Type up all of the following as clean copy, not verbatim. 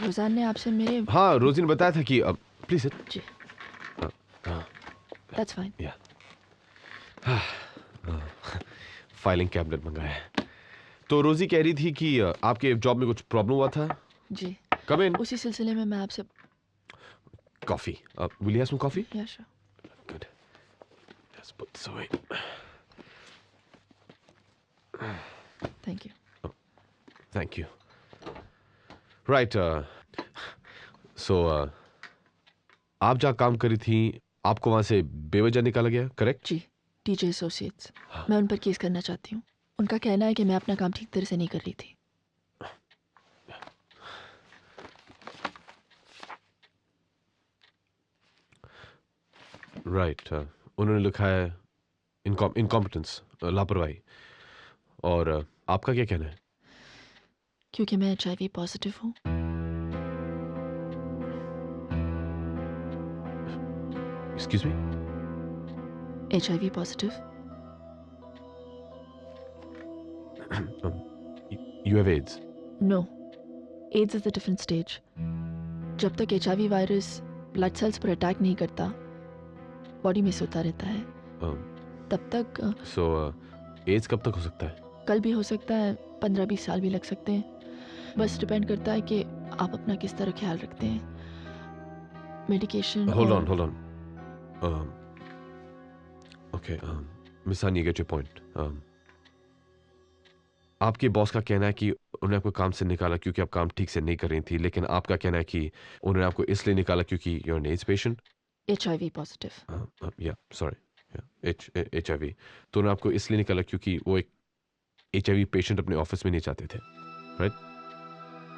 रोजान ने आपसे मेरे हाँ, रोजी ने बताया था कि प्लीज जी दैट्स फाइन या फाइलिंग कैबिनेट मंगाया है। तो रोजी कह रही थी कि आपके जॉब में कुछ प्रॉब्लम हुआ था। जी कम इन। उसी सिलसिले में मैं आपसे coffee will you have some coffee? Yeah sure good let's put this away. Thank you thank you. Right so आप जहाँ काम करी थी आपको वहां से बेवजह निकाला गया, करेक्ट? जी टीजे एसोसिएट्स मैं उन पर केस करना चाहती हूँ। उनका कहना है कि मैं अपना काम ठीक तरह से नहीं कर रही थी। राइट उन्होंने लिखा है इनकॉम्पिटेंस, लापरवाही। और आपका क्या कहना है? क्योंकि मैं HIV पॉजिटिव हूँ। Excuse me? HIV positive. You have AIDS? No, AIDS is a different stage. जब तक HIV वायरस ब्लड सेल्स पर अटैक नहीं करता, बॉडी में सोता रहता है, तब तक So AIDS कब तक हो सकता है? कल भी हो सकता है, 15-20 साल भी लग सकते हैं। बस डिपेंड करता है कि आप अपना किस तरह ख्याल रखते हैं। Medication Hold on. Okay, Miss Sani, get your point. आपके बॉस का कहना है कि उन्होंने आपको काम से निकाला क्योंकि आप काम ठीक से नहीं कर रही थी, लेकिन आपका कहना है कि उन्होंने आपको इसलिए निकाला क्योंकि you're an AIDS patient? HIV positive. Yeah, sorry. Yeah, HIV. तो उन्होंने आपको इसलिए निकाला क्योंकि वो एक HIV पेशेंट अपने ऑफिस में नहीं चाहते थे, राइट?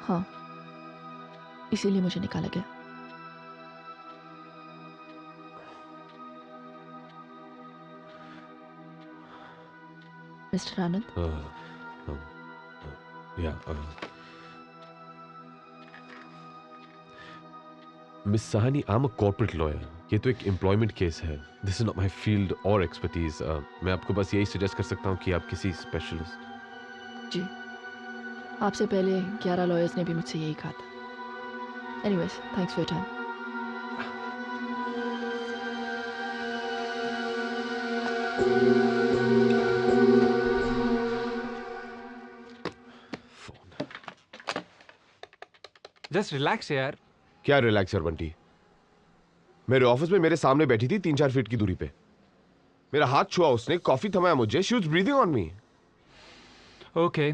हाँ, इसीलिए मुझे निकाला गया। Mister Anand, miss Sahani, I am a corporate lawyer. ये तो एक एम्प्लॉयमेंट केस है। This is not my field और एक्सपर्टीज। मैं आपको बस यही सजेस्ट कर सकता हूँ कि आप किसी स्पेशलिस्ट। जी आपसे पहले 11 लॉयर्स ने भी मुझसे यही कहा था। Anyways, thanks for your time. Just relax यार। क्या रिलैक्स यार बंटी? मेरे ऑफिस में मेरे सामने बैठी थी 3-4 फीट की दूरी पे। मेरा हाथ छुआ उसने, कॉफी थमाया मुझे, she was breathing on me. Okay,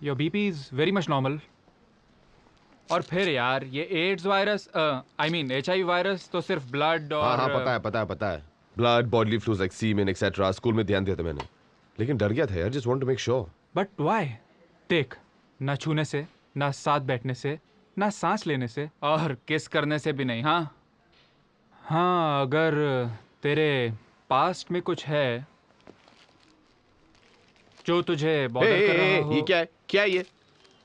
your BP is very much normal. और फिर यार ये AIDS virus, I mean HIV virus तो सिर्फ ब्लड और हाँ पता है। ब्लड, बॉडीली फ्लूइड्स लाइक सीमेन एक्सेट्रा स्कूल में ध्यान दिया था मैंने, लेकिन डर गया था यार। Just want to make sure. But why? देख, ना छूने से, ना साथ बैठने से, ना सांस लेने से, और किस करने से भी नहीं। हाँ, अगर तेरे पास्ट में कुछ है जो तुझे बॉदर कर रहा हो। ये क्या है ये?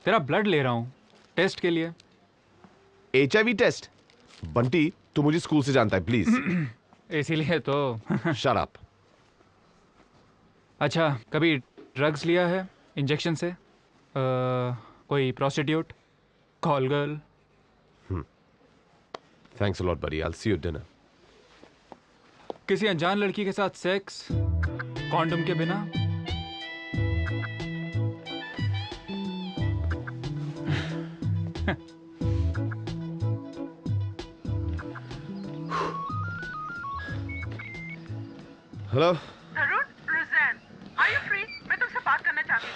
तेरा ब्लड ले रहा हूँ टेस्ट के लिए। HIV test? बंटी तू मुझे स्कूल से जानता है, प्लीज। इसीलिए तो। Shut up. अच्छा, कभी ड्रग्स लिया है इंजेक्शन से? कोई prostitute, call girl? Thanks a lot buddy, I will see you at dinner. किसी अनजान लड़की के साथ सेक्स कॉन्डोम के बिना? Hello Tarun, Rosanne, are you free? मैं तुमसे बात करना चाहती हूँ।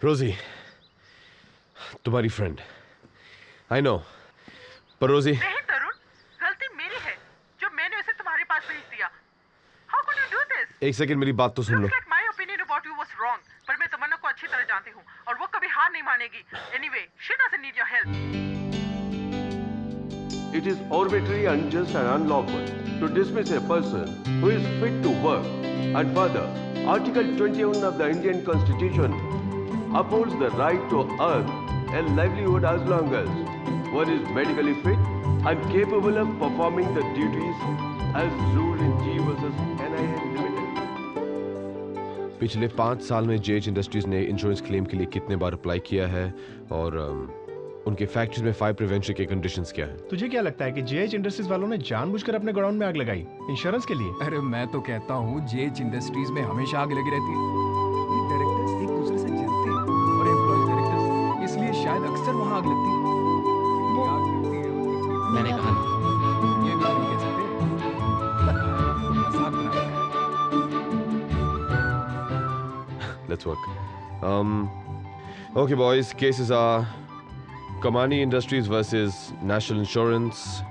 रोजी, तुम्हारी फ्रेंड, आई नो, पर रोजी। नहीं तरुण, गलती मेरी है जो मैंने उसे तुम्हारे पास भेज दिया। How could you do this? एक सेकंड मेरी बात तो सुन लो। Looks like my opinion about you was wrong, पर मैं तमन्ना को अच्छी तरह जानती हूँ और वो कभी हार नहीं मानेगी। Anyway, she doesn't need your help. It is arbitrary, unjust and unlawful to dismiss a person who is fit to work. And further, Article 21 of the Indian Constitution upholds the right to earn a livelihood as long as one is medically fit and capable of performing the duties as ruled in G versus NIA Limited. पिछले 5 साल में JH industries ने insurance claim के लिए कितने बार apply किया है और उनके फैक्ट्रीज में फायर प्रिवेंशन के कंडीशंस क्या हैं? तुझे क्या लगता है कि जेएच इंडस्ट्रीज वालों ने जानबूझकर अपने गोडाउन में आग लगाई इंश्योरेंस के लिए? अरे मैं तो कहता हूँ जेएच इंडस्ट्रीज में हमेशा आग लगी रहती है। ये डायरेक्टर्स एक दूसरे से जलते हैं और एम्प्लॉयज डायरेक्टर्स, इसलिए शायद अक्सर वहाँ आग लगती है। आग लगती है मैंने कहा ये भी नहीं कह सकते। मजाक बना रहा है। Let's work. Okay, boys. Cases are Kamani Industries versus National Insurance,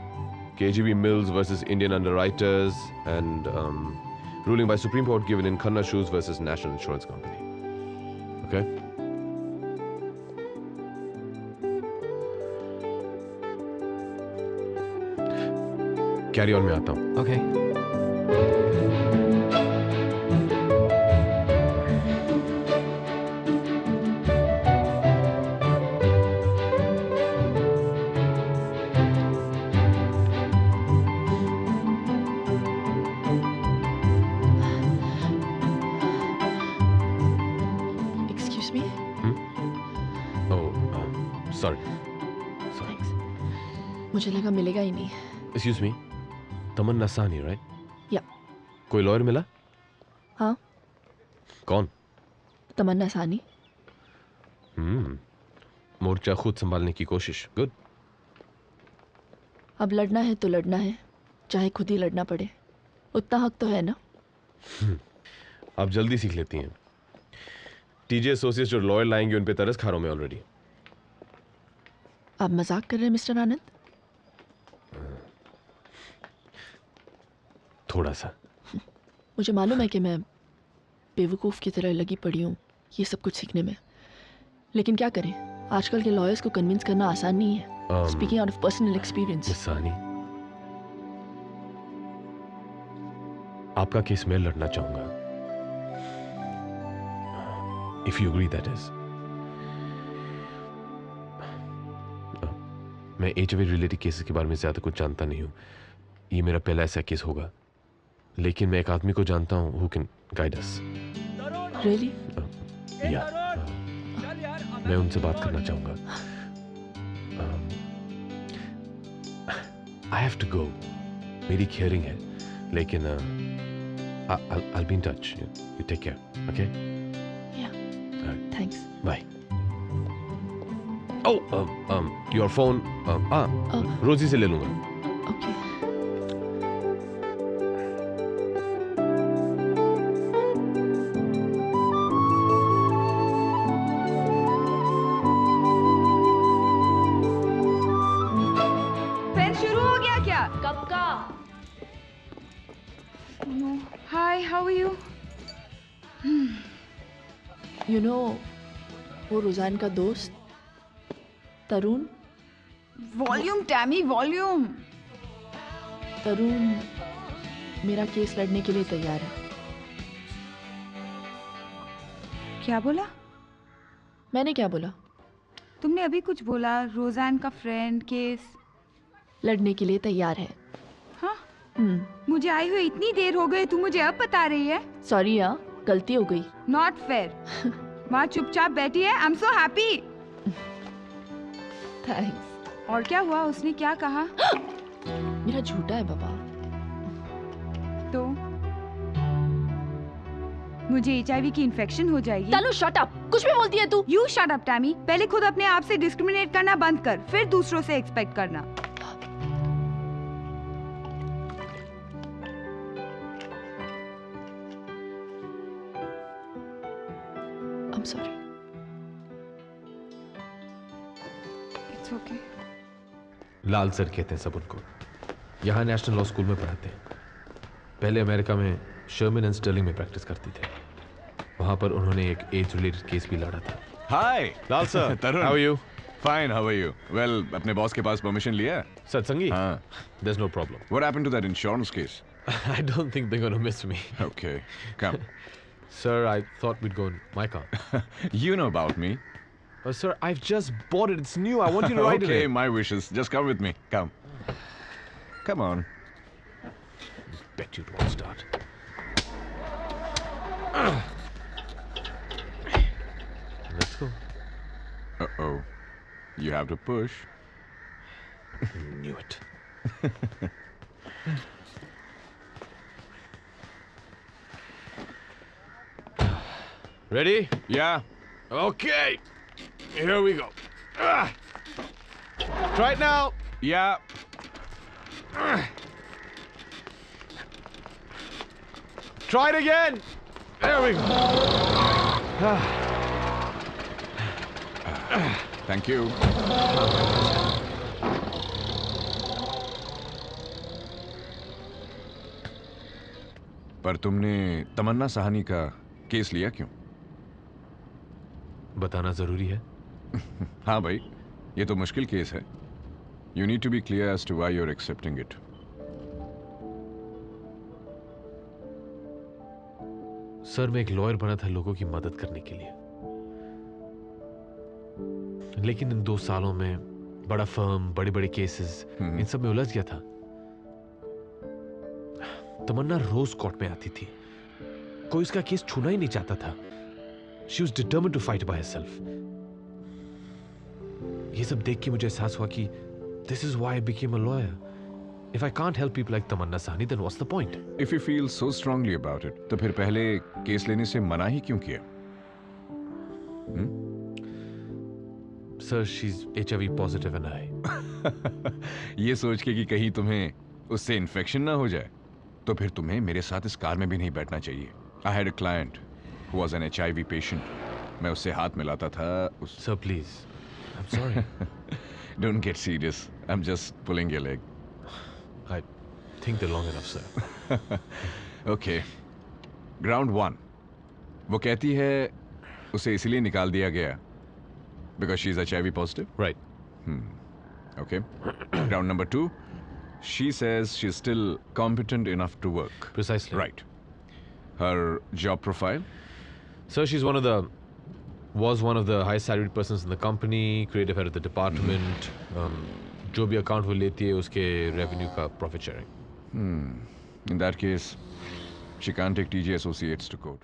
KGB Mills versus Indian Underwriters, and ruling by Supreme Court given in Khanna Shoes versus National Insurance Company. Okay? Carry on, मैं आता हूँ. Okay. Excuse me? Oh, sorry. Thanks. मुझे लगा मिलेगा ही नहीं. Excuse me. तमन्ना सानी, right? Yeah. कोई lawyer मिला? हाँ, कौन? तमन्ना सानी. मोर्चा खुद संभालने की कोशिश. गुड. अब लड़ना है तो लड़ना है, चाहे खुद ही लड़ना पड़े. उतना हक तो है ना. आप जल्दी सीख लेती हैं. टीजे एसोसिएट्स जो लॉयर लाएंगे उन पे तरस खा रहा हूं मैं ऑलरेडी. आप मजाक कर रहे हैं मिस्टर आनंद? थोड़ा सा. मुझे मालूम है कि मैं बेवकूफ़ की तरह लगी पड़ी हूँ ये सब कुछ सीखने में, लेकिन क्या करें, आजकल के लॉयर्स को कन्विंस करना आसान नहीं है. Speaking out of personal experience. Miss Sani, आपका केस मैं लड़ना चाहूंगा. If you agree that is. मैं एचआईवी रिलेटेड केसेस के बारे में ज्यादा कुछ जानता नहीं हूं. ये मेरा पहला ऐसा केस होगा, लेकिन मैं एक आदमी को जानता हूं who can guide us. Really? या मैं उनसे बात करना चाहूंगा. I have to go. मेरी हियरिंग है, लेकिन I'll be in touch. You take care, okay? Yeah. Alright. Thanks. Bye. Oh, your phone. रोजी से ले लूंगा. Okay. पेन शुरू हो गया क्या? कब का? Hi, how are you? You know, वो रुझान का दोस्त Tarun. Volume Tammy, volume. Tarun मेरा केस लड़ने के लिए तैयार है. क्या बोला? मैंने क्या बोला? तुमने अभी कुछ बोला. रोजान का फ्रेंड केस लड़ने के लिए तैयार है. हाँ. मुझे आई हुई इतनी देर हो गई, तू मुझे अब बता रही है? सॉरी यार, गलती हो गई. Not fair. वहाँ चुपचाप बैठी है. I am so happy. Thanks. और क्या हुआ? उसने क्या कहा? मेरा झूठा है बाबा. तो मुझे एचआईवी की इन्फेक्शन हो जाएगी. तनु शट अप. कुछ भी बोलती है तू. You shut up Tammy. पहले खुद अपने आप से डिस्क्रिमिनेट करना बंद कर, फिर दूसरों से एक्सपेक्ट करना. I'm sorry. It's okay. Lal sir कहते हैं सब उनको. यहाँ नेशनल लॉ स्कूल में पढ़ाते हैं. पहले अमेरिका में शर्मन एंड स्टर्लिंग में प्रैक्टिस करते थे. वहाँ पर उन्होंने एक एज रिलेटेड केस भी लड़ा था. Hi Lal sir. Tarun. How are you? Fine, how are you? Well, अपने बॉस के पास परमिशन लिया? सत्संगी? हाँ. There's no problem. What happened to that insurance case? I don't think they're gonna miss me. Okay, come. Sir, I thought we'd go in my car. You know about me. Sir, I've just bought it. It's new. I want you to ride Okay, it. my wishes. Just come with me. Come. Come on. Bet you it won't start. Let's go. Uh-oh. You have to push. Knew it. Ready? Yeah. Okay. Here we go. Try it now. Yeah. Try it again. There we go. Thank you. पर तुमने तमन्ना सहानी का case लिया क्यों? बताना जरूरी है? हाँ भाई, ये तो मुश्किल केस है. You need to be clear as to why you're accepting it. Sir, मैं एक लॉयर बना था लोगों की मदद करने के लिए, लेकिन इन 2 सालों में बड़ा फर्म, बड़े बड़े केसेस, इन सब में उलझ गया था. तमन्ना रोज कोर्ट में आती थी, कोई उसका केस छूना ही नहीं चाहता था. She was determined to fight by herself. ये सब देख के मुझे एहसास हुआ कि this is why I became a lawyer. If I can't help people like Tamanna Sahni, then what's the point? If you feel so strongly about it, तो फिर पहले केस लेने से मना ही क्यों किया? Sir, she's HIV positive and I. ये सोच के कि कहीं तुम्हें उससे इन्फेक्शन ना हो जाए, तो फिर तुम्हें मेरे साथ इस कार में भी नहीं बैठना चाहिए. I had a client who was an HIV patient. मैं उससे हाथ मिलाता था. Sir, please. I'm sorry. Don't get serious. I'm just pulling your leg. I think they're long enough, sir. Okay. Ground 1. वो कहती है उसे इसलिए निकाल दिया गया because she's HIV positive? Right. Okay. Ground number 2. She says she's still competent enough to work. Precisely. Right. Her job profile? Sir, she's was one of the highest salaried persons in the company, creative head of the department. जो भी account वो लेती है उसके revenue का profit sharing. In that case, she can't take TG Associates to court.